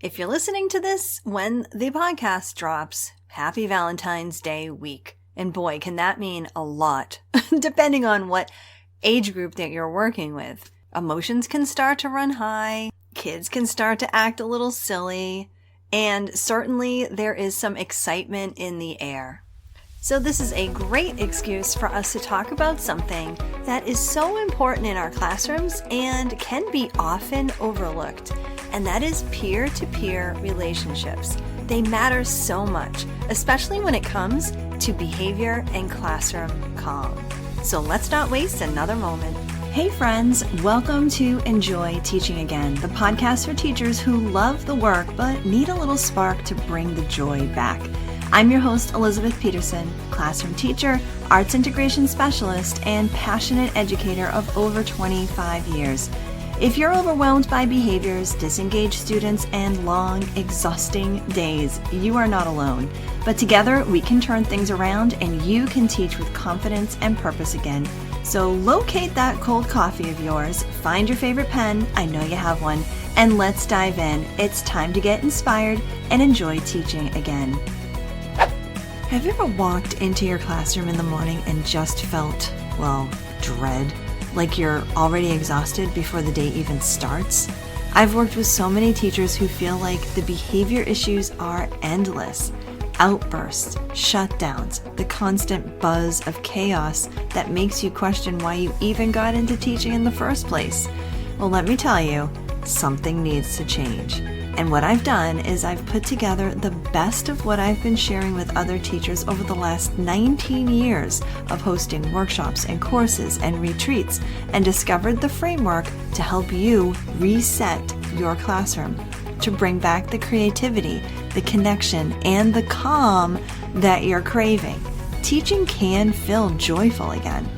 If you're listening to this when the podcast drops, happy Valentine's Day week. And boy, can that mean a lot, depending on what age group that you're working with. Emotions can start to run high, kids can start to act a little silly, and certainly there is some excitement in the air. So this is a great excuse for us to talk about something that is so important in our classrooms and can be often overlooked, and that is peer-to-peer relationships. They matter so much, especially when it comes to behavior and classroom calm. So let's not waste another moment. Hey friends, welcome to Enjoy Teaching Again, the podcast for teachers who love the work but need a little spark to bring the joy back. I'm your host, Elizabeth Peterson, classroom teacher, arts integration specialist, and passionate educator of over 25 years. If you're overwhelmed by behaviors, disengaged students, and long, exhausting days, you are not alone. But together, we can turn things around and you can teach with confidence and purpose again. So locate that cold coffee of yours, find your favorite pen, I know you have one, and let's dive in. It's time to get inspired and enjoy teaching again. Have you ever walked into your classroom in the morning and just felt, dread? Like you're already exhausted before the day even starts? I've worked with so many teachers who feel like the behavior issues are endless. Outbursts, shutdowns, the constant buzz of chaos that makes you question why you even got into teaching in the first place. Well, let me tell you, something needs to change. And what I've done is I've put together the best of what I've been sharing with other teachers over the last 19 years of hosting workshops and courses and retreats, and discovered the framework to help you reset your classroom, to bring back the creativity, the connection, and the calm that you're craving. Teaching can feel joyful again.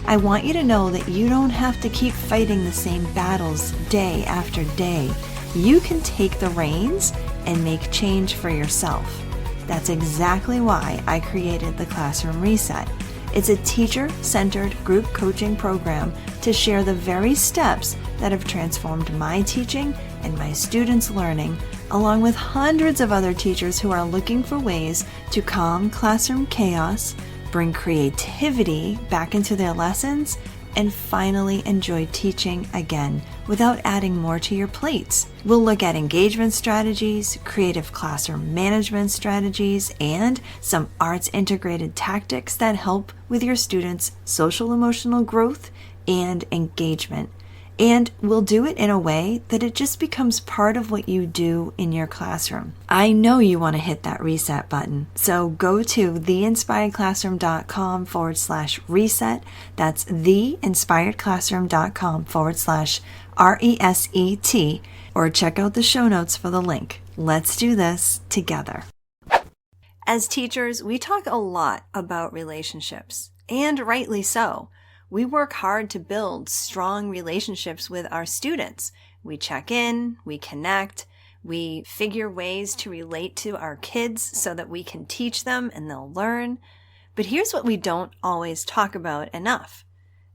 I want you to know that you don't have to keep fighting the same battles day after day. You can take the reins and make change for yourself. That's exactly why I created the Classroom Reset. It's a teacher-centered group coaching program to share the very steps that have transformed my teaching and my students' learning, along with hundreds of other teachers who are looking for ways to calm classroom chaos, bring creativity back into their lessons, and finally enjoy teaching again without adding more to your plates. We'll look at engagement strategies, creative classroom management strategies, and some arts integrated tactics that help with your students' social emotional growth and engagement. And we'll do it in a way that it just becomes part of what you do in your classroom. I know you want to hit that reset button. So go to theinspiredclassroom.com/reset. That's theinspiredclassroom.com/RESET. Or check out the show notes for the link. Let's do this together. As teachers, we talk a lot about relationships, and rightly so. We work hard to build strong relationships with our students. We check in, we connect, we figure ways to relate to our kids so that we can teach them and they'll learn. But here's what we don't always talk about enough.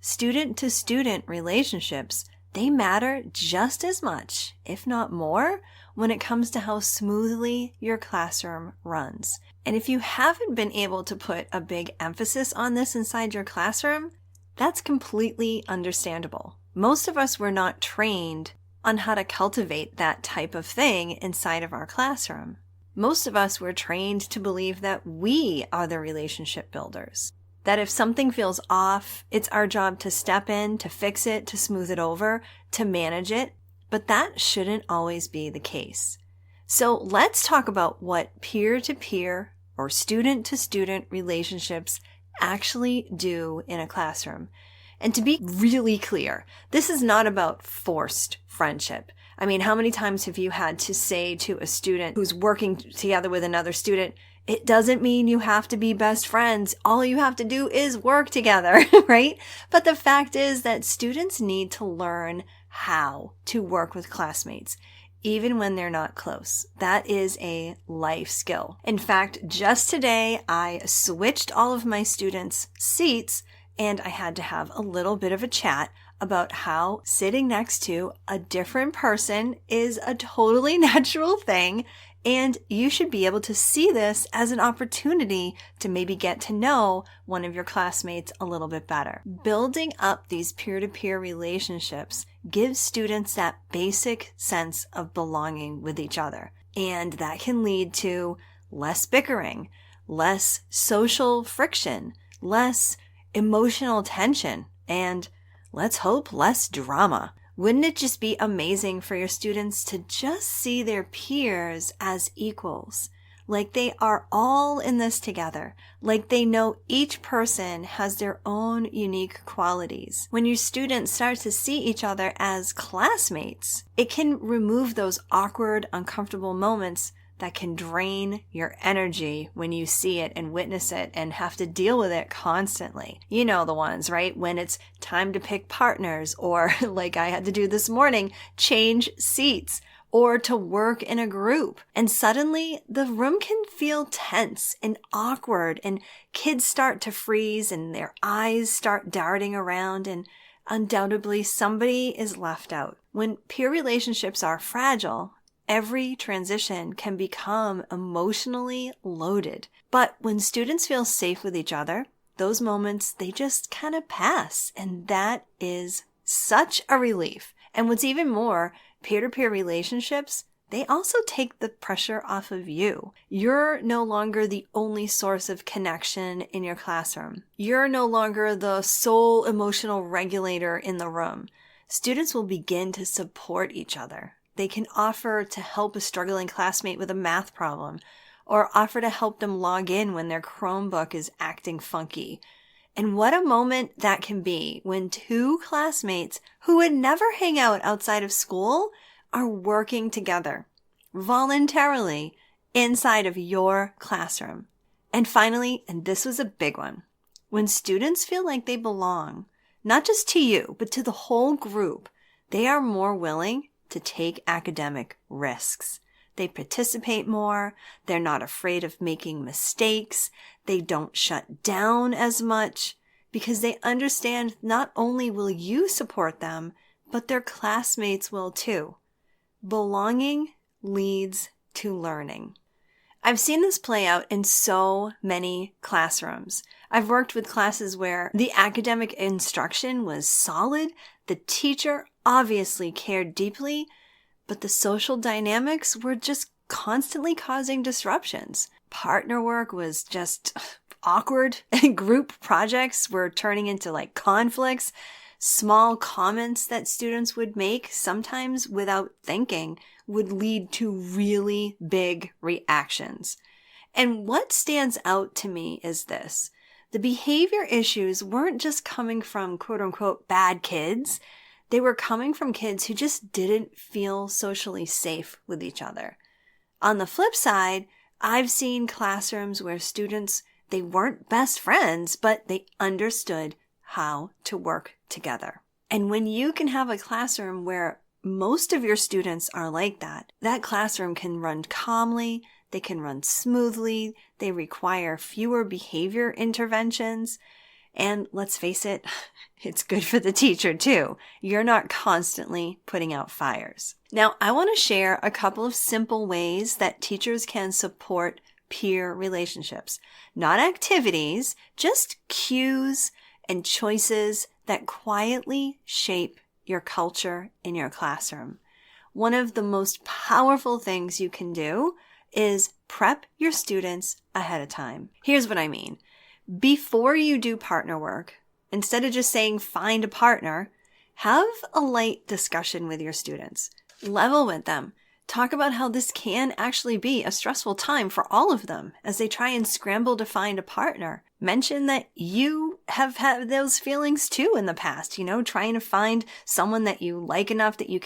Student-to-student relationships, they matter just as much, if not more, when it comes to how smoothly your classroom runs. And if you haven't been able to put a big emphasis on this inside your classroom, that's completely understandable. Most of us were not trained on how to cultivate that type of thing inside of our classroom. Most of us were trained to believe that we are the relationship builders. That if something feels off, it's our job to step in, to fix it, to smooth it over, to manage it. But that shouldn't always be the case. So let's talk about what peer-to-peer or student-to-student relationships actually do in a classroom. And to be really clear, this is not about forced friendship. I mean, how many times have you had to say to a student who's working together with another student, it doesn't mean you have to be best friends. All you have to do is work together, right? But the fact is that students need to learn how to work with classmates, even when they're not close. That is a life skill. In fact, just today, I switched all of my students' seats and I had to have a little bit of a chat about how sitting next to a different person is a totally natural thing, and you should be able to see this as an opportunity to maybe get to know one of your classmates a little bit better. Building up these peer-to-peer relationships gives students that basic sense of belonging with each other, and that can lead to less bickering, less social friction, less emotional tension, and let's hope less drama. Wouldn't it just be amazing for your students to just see their peers as equals? Like they are all in this together. Like they know each person has their own unique qualities. When your students start to see each other as classmates, it can remove those awkward, uncomfortable moments that can drain your energy when you see it and witness it and have to deal with it constantly. You know the ones, right? When it's time to pick partners, or like I had to do this morning, change seats, or to work in a group. And suddenly the room can feel tense and awkward, and kids start to freeze and their eyes start darting around, and undoubtedly somebody is left out. When peer relationships are fragile, every transition can become emotionally loaded. But when students feel safe with each other, those moments, they just kind of pass. And that is such a relief. And what's even more, peer-to-peer relationships, they also take the pressure off of you. You're no longer the only source of connection in your classroom. You're no longer the sole emotional regulator in the room. Students will begin to support each other. They can offer to help a struggling classmate with a math problem, or offer to help them log in when their Chromebook is acting funky. And what a moment that can be when two classmates who would never hang out outside of school are working together voluntarily inside of your classroom. And finally, and this was a big one, when students feel like they belong, not just to you, but to the whole group, they are more willing to take academic risks. They participate more. They're not afraid of making mistakes. They don't shut down as much because they understand not only will you support them, but their classmates will too. Belonging leads to learning. I've seen this play out in so many classrooms. I've worked with classes where the academic instruction was solid, the teacher obviously cared deeply, but the social dynamics were just constantly causing disruptions. Partner work was just awkward. Group projects were turning into like conflicts. Small comments that students would make, sometimes without thinking, would lead to really big reactions. And what stands out to me is this. The behavior issues weren't just coming from quote unquote bad kids. They were coming from kids who just didn't feel socially safe with each other. On the flip side, I've seen classrooms where students, they weren't best friends, but they understood how to work together. And when you can have a classroom where most of your students are like that, that classroom can run calmly, they can run smoothly, they require fewer behavior interventions. And let's face it, it's good for the teacher too. You're not constantly putting out fires. Now, I want to share a couple of simple ways that teachers can support peer relationships. Not activities, just cues and choices that quietly shape your culture in your classroom. One of the most powerful things you can do is prep your students ahead of time. Here's what I mean. Before you do partner work, instead of just saying find a partner, have a light discussion with your students. Level with them. Talk about how this can actually be a stressful time for all of them as they try and scramble to find a partner. Mention that you have had those feelings too in the past, trying to find someone that you like enough that you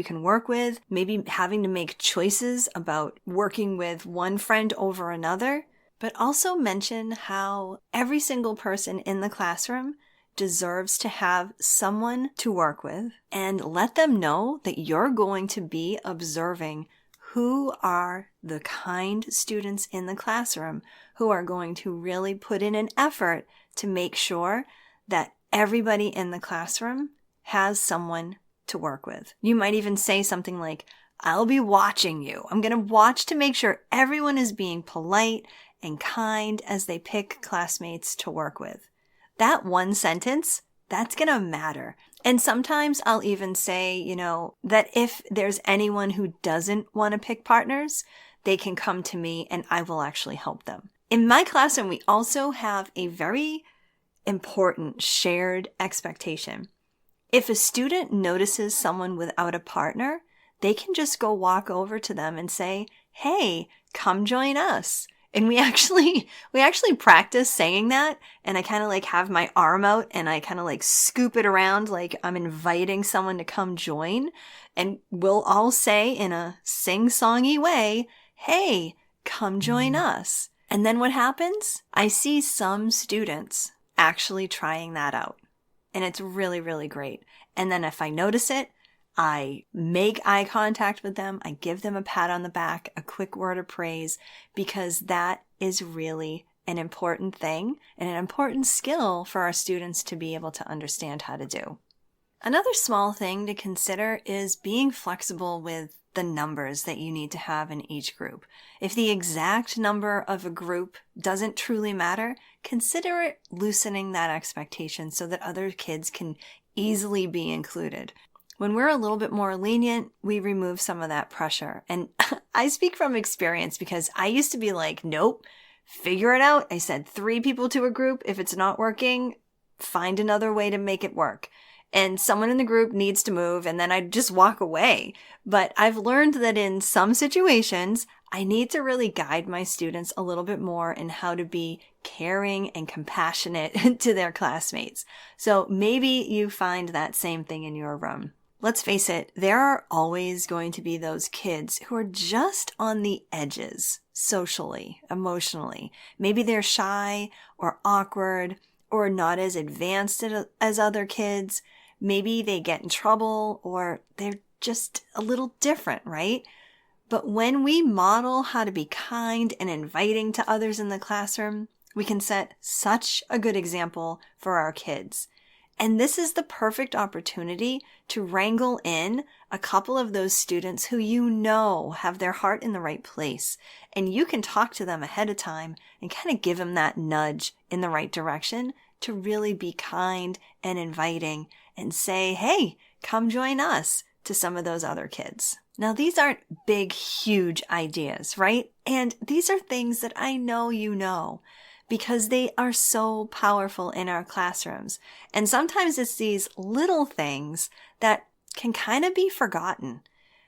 can work with, maybe having to make choices about working with one friend over another. But also mention how every single person in the classroom deserves to have someone to work with, and let them know that you're going to be observing who are the kind students in the classroom who are going to really put in an effort to make sure that everybody in the classroom has someone to work with. You might even say something like, I'll be watching you. I'm going to watch to make sure everyone is being polite and kind as they pick classmates to work with. That one sentence, that's going to matter. And sometimes I'll even say, that if there's anyone who doesn't want to pick partners, they can come to me and I will actually help them. In my classroom, we also have a very important shared expectation. If a student notices someone without a partner, they can just go walk over to them and say, hey, come join us. And we actually practice saying that. And I kind of have my arm out and I kind of scoop it around like I'm inviting someone to come join. And we'll all say in a sing-songy way, hey, come join us. And then what happens? I see some students actually trying that out. And it's really, really great. And then if I notice it, I make eye contact with them. I give them a pat on the back, a quick word of praise, because that is really an important thing and an important skill for our students to be able to understand how to do. Another small thing to consider is being flexible with the numbers that you need to have in each group. If the exact number of a group doesn't truly matter, consider it loosening that expectation so that other kids can easily be included. When we're a little bit more lenient, we remove some of that pressure. And I speak from experience because I used to be like, nope, figure it out. I said 3 people to a group. If it's not working, find another way to make it work. And someone in the group needs to move and then I'd just walk away. But I've learned that in some situations, I need to really guide my students a little bit more in how to be caring and compassionate to their classmates. So maybe you find that same thing in your room. Let's face it, there are always going to be those kids who are just on the edges, socially, emotionally. Maybe they're shy or awkward or not as advanced as other kids. Maybe they get in trouble or they're just a little different, right? But when we model how to be kind and inviting to others in the classroom, we can set such a good example for our kids. And this is the perfect opportunity to wrangle in a couple of those students who have their heart in the right place. And you can talk to them ahead of time and kind of give them that nudge in the right direction to really be kind and inviting and say, hey, come join us to some of those other kids. Now, these aren't big, huge ideas, right? And these are things that I know you know, because they are so powerful in our classrooms. And sometimes it's these little things that can kind of be forgotten.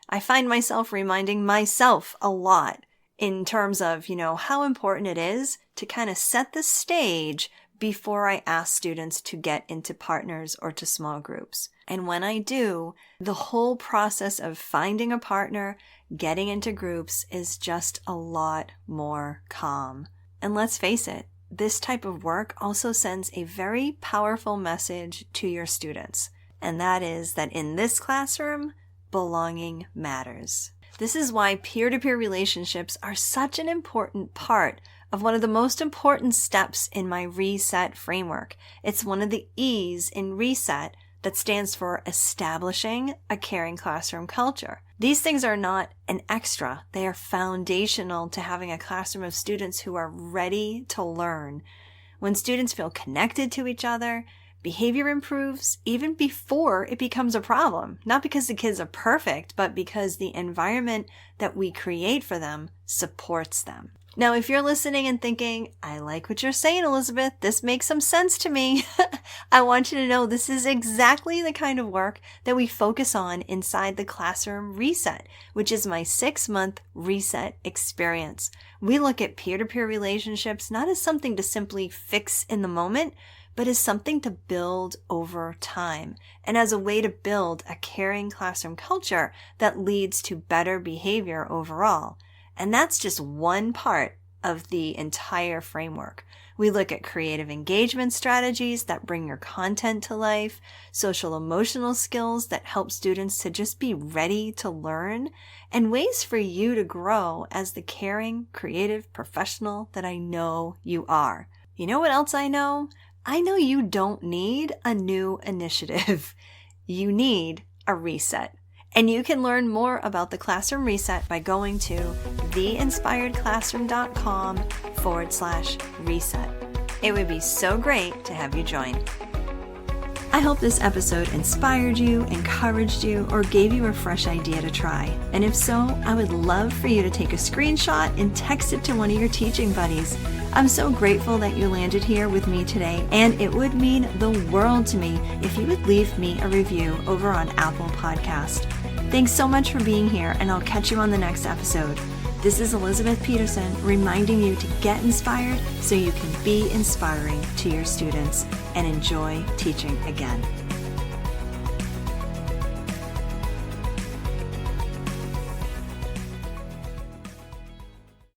I find myself reminding myself a lot in terms of, how important it is to kind of set the stage before I ask students to get into partners or to small groups. And when I do, the whole process of finding a partner, getting into groups is just a lot more calm. And let's face it, this type of work also sends a very powerful message to your students. And that is that in this classroom, belonging matters. This is why peer-to-peer relationships are such an important part of one of the most important steps in my reset framework. It's one of the E's in reset that stands for establishing a caring classroom culture. These things are not an extra. They are foundational to having a classroom of students who are ready to learn. When students feel connected to each other, behavior improves even before it becomes a problem. Not because the kids are perfect, but because the environment that we create for them supports them. Now, if you're listening and thinking, I like what you're saying, Elizabeth, this makes some sense to me, I want you to know this is exactly the kind of work that we focus on inside the Classroom Reset, which is my 6-month reset experience. We look at peer-to-peer relationships not as something to simply fix in the moment, but as something to build over time and as a way to build a caring classroom culture that leads to better behavior overall. And that's just one part of the entire framework. We look at creative engagement strategies that bring your content to life, social emotional skills that help students to just be ready to learn, and ways for you to grow as the caring, creative professional that I know you are. You know what else I know? I know you don't need a new initiative. you need a reset. And you can learn more about the Classroom Reset by going to theinspiredclassroom.com/reset. It would be so great to have you join. I hope this episode inspired you, encouraged you, or gave you a fresh idea to try. And if so, I would love for you to take a screenshot and text it to one of your teaching buddies. I'm so grateful that you landed here with me today, and it would mean the world to me if you would leave me a review over on Apple Podcast. Thanks so much for being here, and I'll catch you on the next episode. This is Elizabeth Peterson reminding you to get inspired so you can be inspiring to your students and enjoy teaching again.